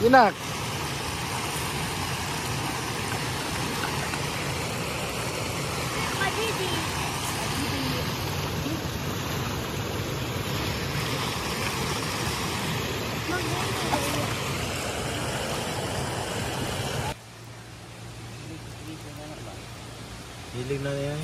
Inak. Hilig na yan.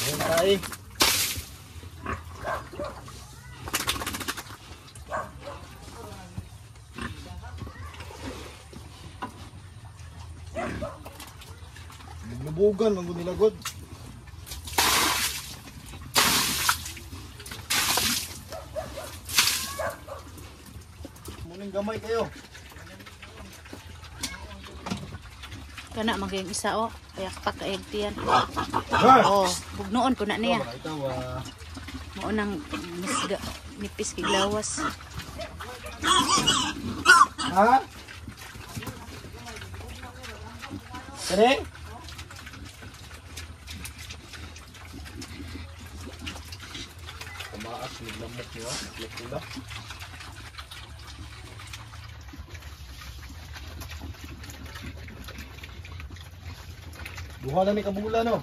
Ayan tayo. Lubugan, mangunilagod. Muning gamay kayo. Kana maging isa o, kaya pakaig tiyan. Oh, bugnoon ko na niya. Mo nang misga nipis kay lawas. Ha? Kare? Kumaas ni lamok niya, pula. Duha na ni kabula no.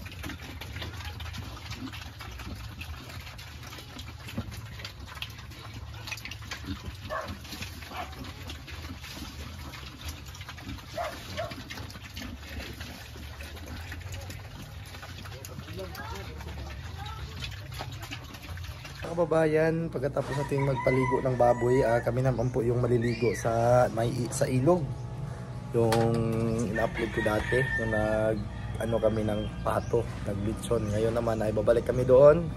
Kababayan, pagkatapos nating magpaligo ng baboy, kami naman po yung maliligo sa ilog. Yung ina-upload ko dati, yung kami ng pato, nagbitson. Ngayon naman ay babalik kami doon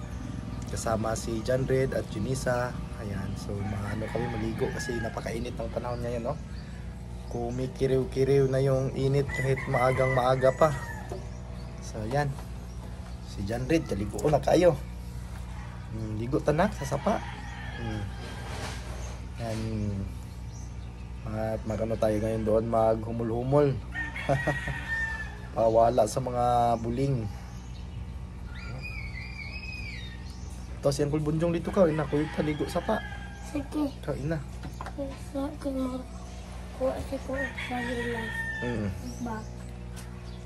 kasama si John Red at Junisa. Ayan, so kami maligo kasi napakainit ng panahon ngayon, no? Kumikiriw-kiriw na yung init kahit maagang-maaga pa. So ayan, si John Red, kaligo ko na kayo. Ligo tanak sa sapa. Yan. At magano tayo ngayon doon, maghumul-humul. Pawala sa mga buling. Tapos yan kulbunjong dito ka, ina ko yung taligo sapa. Sige. Kain na.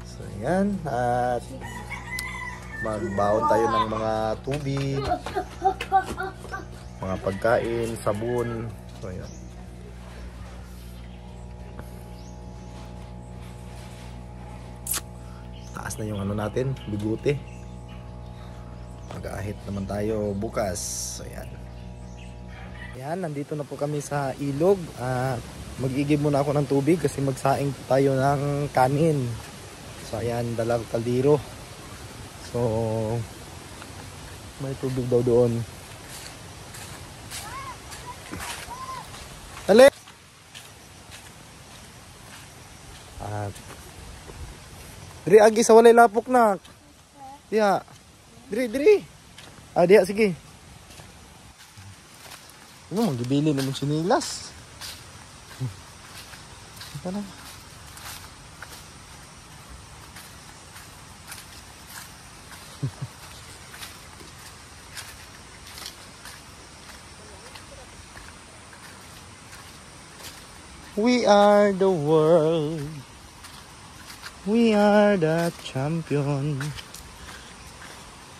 So yan, at magbaon tayo ng mga tubig, mga pagkain, sabon. So yan. Taas na yung natin, bigote. Mag-aahit naman tayo bukas. So yan. Ayan, nandito na po kami sa ilog. Mag-igib muna ako ng tubig kasi magsaing tayo ng kanin. So ayan, dalang kaldero. So may tubig daw doon. Dali! Diri agi sa walay lapok na. Diha. Diri. Diha sige. Ano magibili naman sinilas. Ito na. We are the world. We are the champion.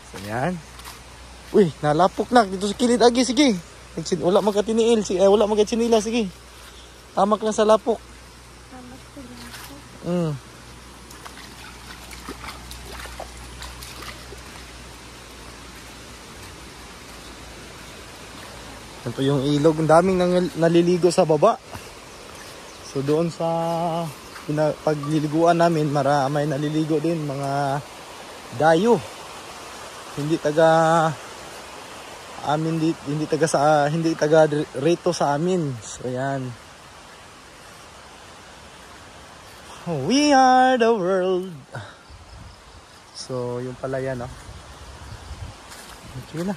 So yan. Uy, nalapok na dito sa kilid agi sige. Wala magkatiniil, wala magkatsinila sige. Tamak lang sa lapok. Tamak sa lapok. Ito yung ilog, ang daming naliligo sa baba. So doon sa pagliliguan namin, may naliligo din mga dayo. Hindi taga amin hindi taga rito sa amin. So yan. We are the world. So yung pala yan, oh. Sige na.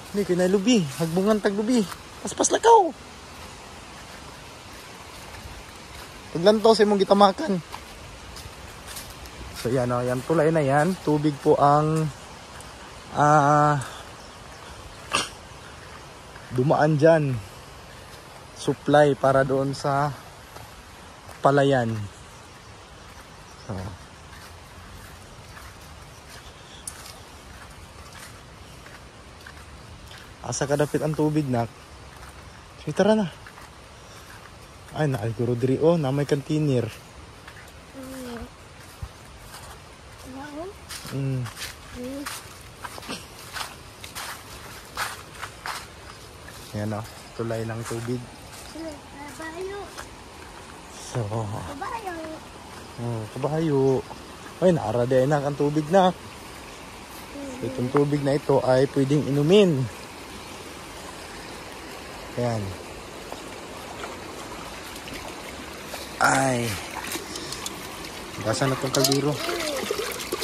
Hindi ko na lubi. Hagbungan taglubi. Paspas lakaw. Paglanto sa imong gitamakan. So yan, oh, yan tulay na yan. Tubig po ang dumaan dyan. Supply para doon sa palayan. So asa kadapit ang tubig nak. So tara na. Ay naliguro diri na may container. Yan o, tulay ng tubig. So kabayo. Ay naara din ang tubig na. So, itong tubig na ito ay pwedeng inumin. Ayan. Ay. Basa na itong kaldero.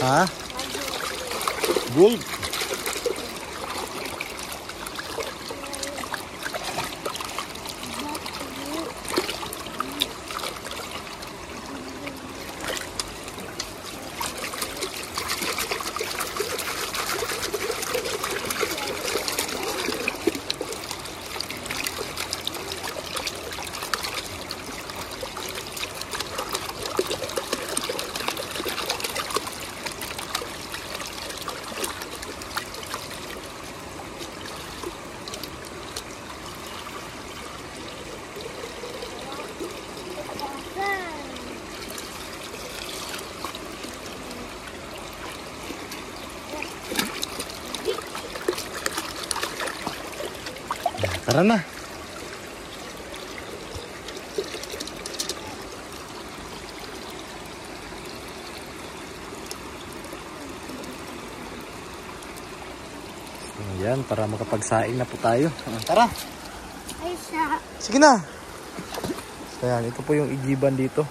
Ha? Gold. Tara na. Ayan, para makapagsaing na po tayo. Tara. Sige na. So, ayan, ito po yung igiban dito.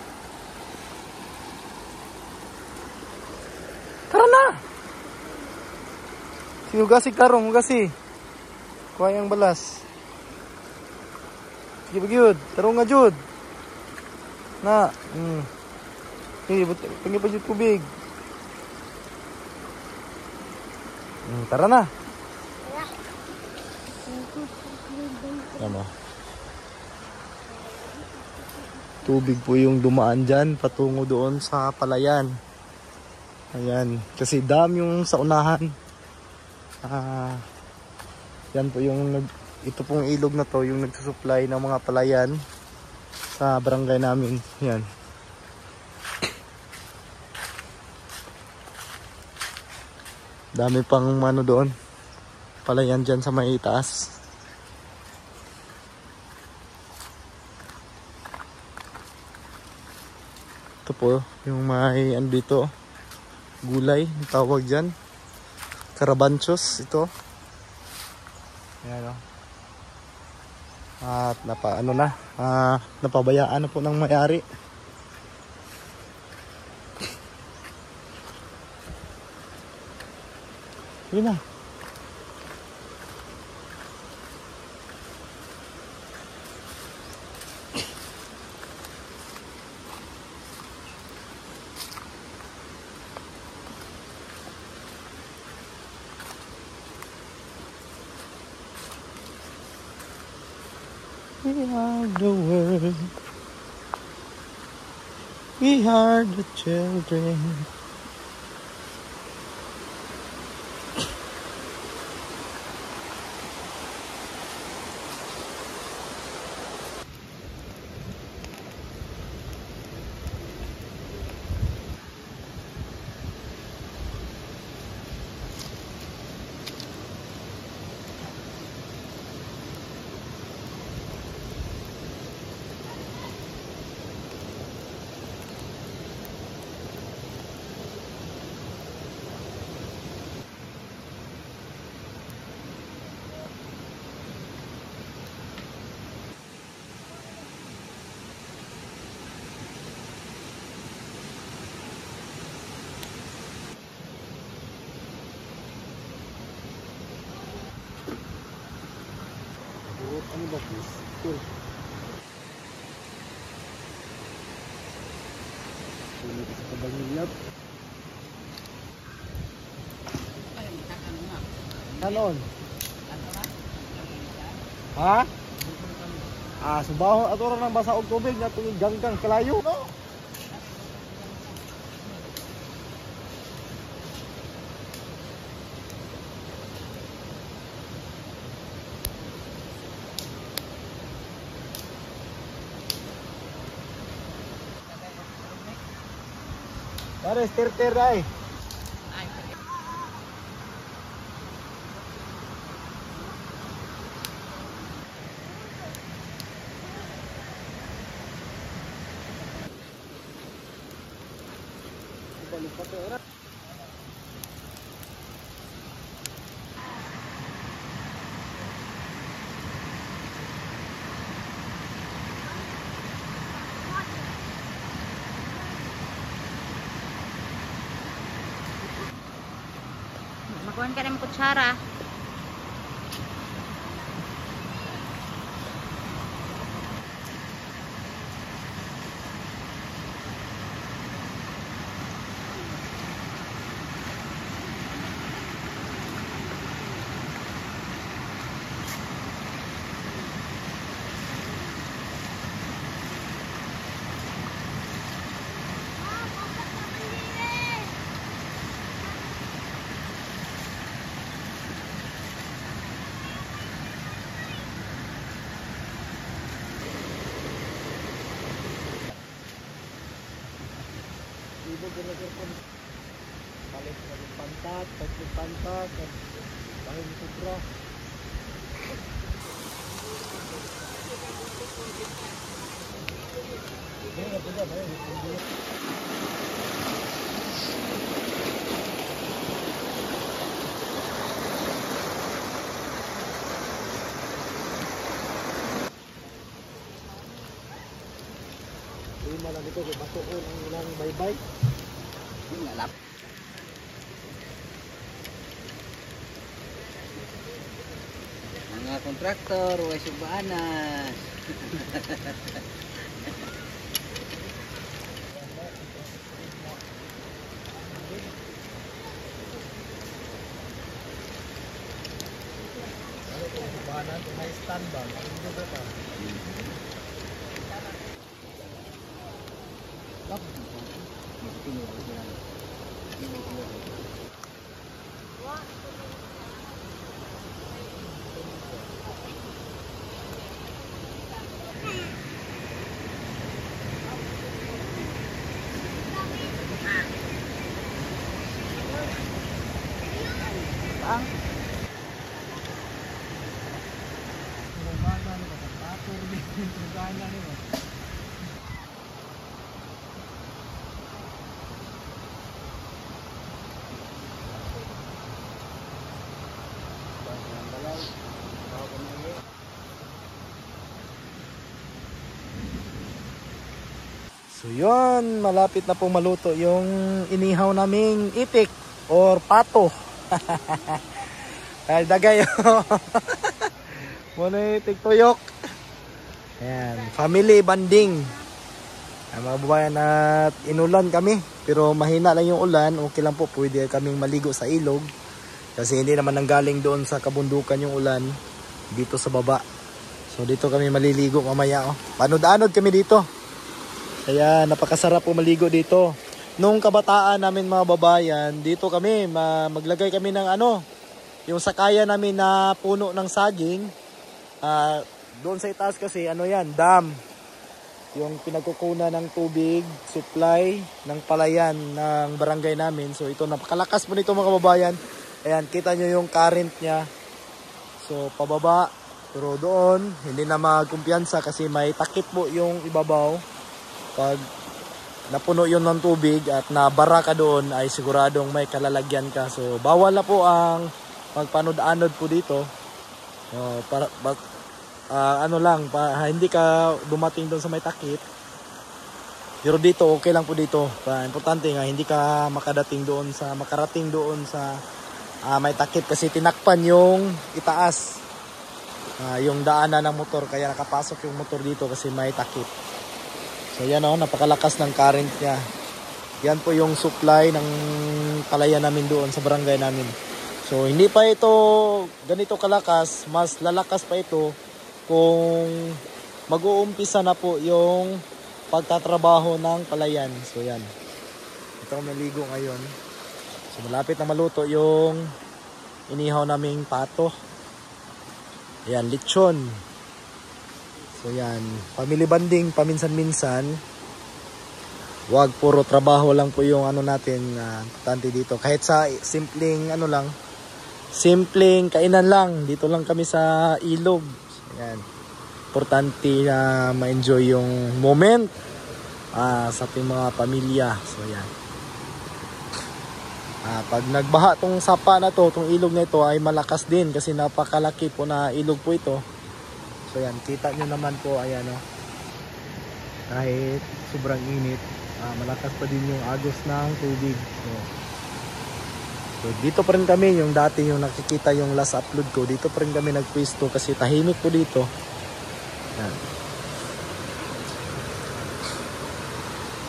Tara na. Sinugasi karong, hugasi. Kuha yung balas. Sige bagyod, tarong nga jud. Na, tingin pa jud tubig. Tara na. Ano? Tubig po yung dumaan dyan patungo doon sa palayan. Ayan, kasi dam yung sa unahan. Yan po yung ito pong ilog na to yung nagsusupply ng mga palayan sa barangay namin. Yan. Dami pang ano doon. Palayan dyan sa may itaas. Ito po, yung may ano dito, gulay, yung tawag dyan. Carabanchos, ito. Ayan o. At napabayaan na po ng may-ari. Yun na. We are the world. We are the children. Ano ba po? Cool. Sulit sa kabangilap. Kanon? Ha? Subaho ato ra nang basa og tubig na tungig ganggang kalayo, no? Pare, stir-stir ay. Balik pa to ora. Makuhan ka ng kutsara. Ibo ginagir ko. Palit ng pantat, tatlong pantat, dahil sobra. Lima lang ito, basuon ang ilang baybay. Ngalap. Mga kontraktor, huwag subahanan. Subahanan, may stand ba? Hindi ba ito? So yun, malapit na pong maluto yung inihaw naming itik or pato. Dahil dagay. Muna itik tuyok. Ayan, family banding. Mga babayan, at inulan kami. Pero mahina lang yung ulan. Okay lang po, pwede kaming maligo sa ilog. Kasi hindi naman nanggaling doon sa kabundukan yung ulan. Dito sa baba. So dito kami maliligo mamaya. Oh. Panod-anod kami dito. Kaya napakasarap po maligo dito. Nung kabataan namin mga babayan, dito kami maglagay kami ng yung sakayan namin na puno ng saging. Doon sa itaas kasi yan, dam. Yung pinagkukunan ng tubig, supply ng palayan ng barangay namin. So ito, napakalakas po nito mga kababayan. Ayan, kita nyo yung current niya. So pababa, pero doon hindi na magkumpiyansa kasi may takip po yung ibabaw. Pag napuno yun ng tubig at nabara ka doon ay siguradong may kalalagyan ka. So bawal na po ang magpanood-anod po dito. Hindi ka dumating doon sa may takip. Pero dito okay lang po dito. Importante nga hindi ka makarating doon sa may takip kasi tinakpan yung itaas. Yung daanan ng motor kaya nakapasok yung motor dito kasi may takip. So yan napakalakas ng current niya. Yan po yung supply ng palayan namin doon sa barangay namin. So hindi pa ito ganito kalakas, mas lalakas pa ito kung mag-uumpisa na po yung pagtatrabaho ng palayan. So yan. Ito maligo ngayon. So malapit na maluto yung inihaw naming pato. Ayan, lechon. So yan, family banding paminsan-minsan. Wag puro trabaho lang po yung natin, importante dito. Kahit sa simpleng simpleng kainan lang, dito lang kami sa ilog. So yan, importante na ma-enjoy yung moment sa ating mga pamilya. So yan. Pag nagbaha tong sapa na to, tong ilog na ito ay malakas din kasi napakalaki po na ilog po ito. So yan, kita nyo naman po, ayan kahit sobrang init, malakas pa din yung agos ng tubig. So dito pa rin kami, yung dati yung nakikita yung last upload ko, dito pa rin kami nagpwesto kasi tahimik po dito. Yan.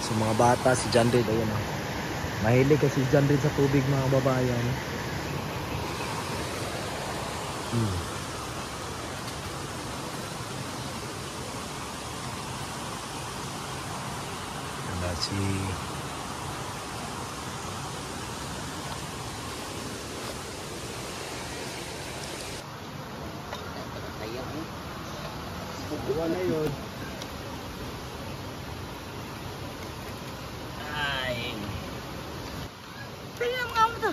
So mga bata, si John Reed, ayan mahilig kasi John Reed sa tubig mga babayan. Wala yun. Tingnan mo to.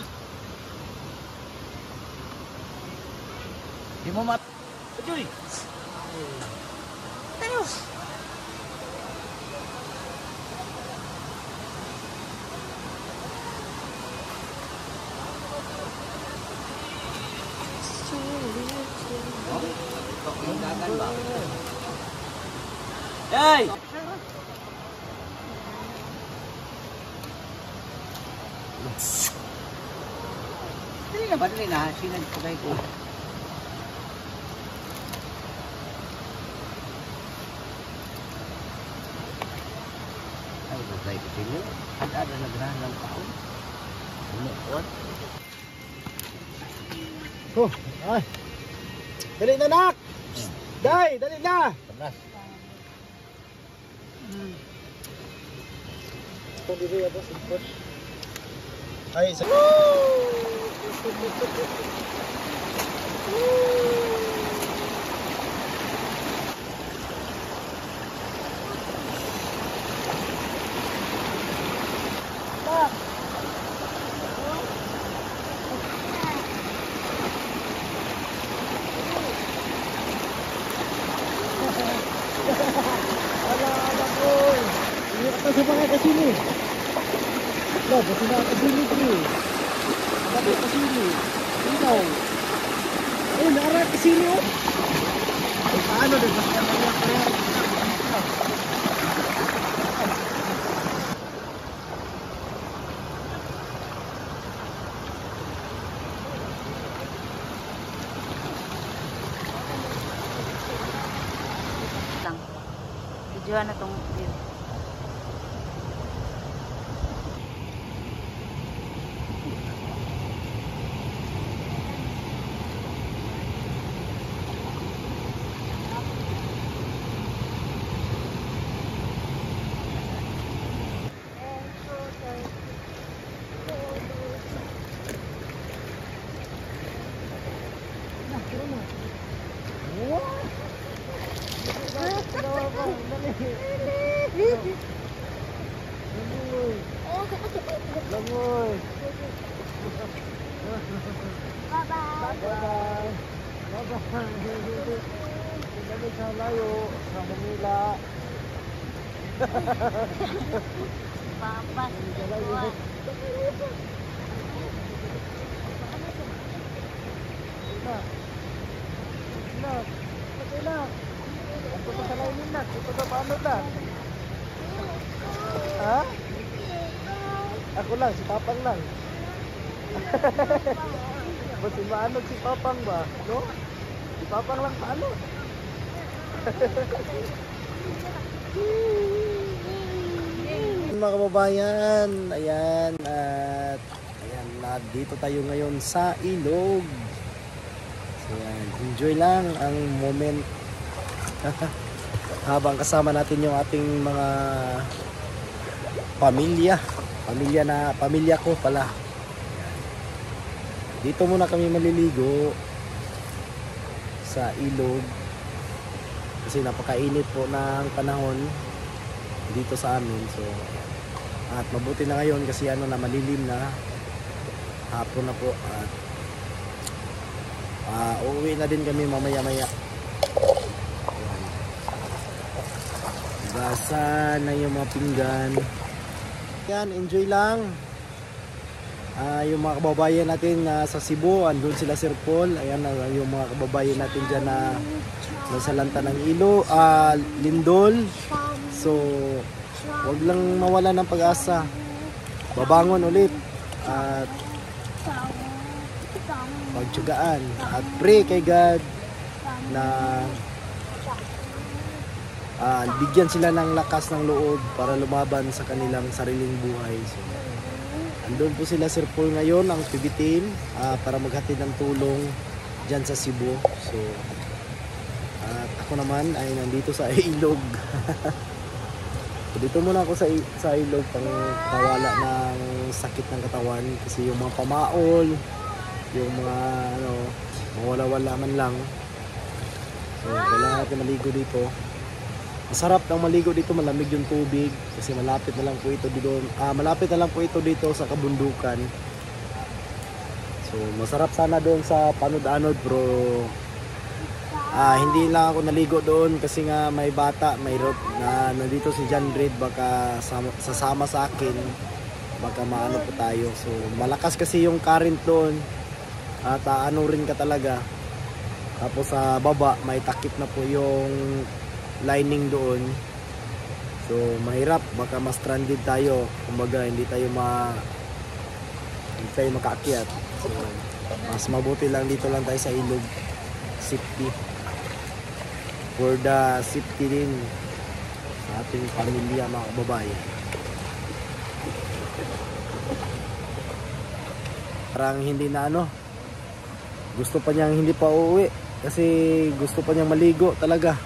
Di mo mat... Uy! Tayo. Hey! Dili na ba dili na? Sinagpagay ko. Ay, bagay ko sila. Ada na ganahan ng taon. What? Oh, ay. Dali na, nak! Day, dali na! Panas. Ito dito yan, boss. Ay, sa... Sa mga kasini. Ba, basta na kasini ko. Bakit kasini? Ikaw. Eh, nara kasini oh. Paano din? Basta na mga Videohan na tong view. Langoy. Bye-bye. Kami sa layo sa Manila. Papa. Ito pa sa layo na. Ito pa paano na? Ha? Ako lang, si Papang lang. Ba't maano si Papang ba? No? Si Papang lang paano? Mga kababayan, ayan at ayan, dito tayo ngayon sa ilog. So ayan, enjoy lang ang moment habang kasama natin yung ating mga pamilya ko pala. Dito muna kami maliligo sa ilog kasi napakainit po ng panahon dito sa amin. So at mabuti na ngayon kasi ano na, malilim na, hapon na po at uuwi na din kami mamaya-maya. Basa na yung mga pinggan. Yan, enjoy lang. Yung mga kababayan natin sa Cebu, andun sila Sir Paul. Ayan, yung mga kababayan natin dyan na nasa lanta ng Lindol. So wag lang mawala ng pag-asa, babangon ulit at pagtyagaan at pray kay God na bigyan sila ng lakas ng loob para lumaban sa kanilang sariling buhay. So andun po sila Sir Paul ngayon, ang PB team, para maghatid ng tulong dyan sa Cebu. So at ako naman ay nandito sa ilog. So, dito muna ako sa ilog pang kawala ng sakit ng katawan kasi yung mga pamaol, yung mga mawala-wala man lang. So kailangan natin maligo dito. Masarap ng maligo dito, malamig yung tubig kasi malapit na lang po ito dito sa kabundukan. So masarap sana doon sa Panud-Anod, bro. Hindi lang ako naligo doon kasi nga may bata, may rope na nandito si John Reed, baka sasama sa akin, baka maano po tayo. So malakas kasi yung current doon at ano rin ka talaga. Tapos sa baba may takip na po yung lining doon. So mahirap, baka ma-stranded tayo. Kumbaga hindi tayo makaakyat. So mas mabuti lang dito lang tayo sa ilog. Safety. For the safety din sa ating pamilya, mga kababayan. Parang hindi na gusto pa niyang hindi pa uuwi kasi gusto pa niyang maligo talaga.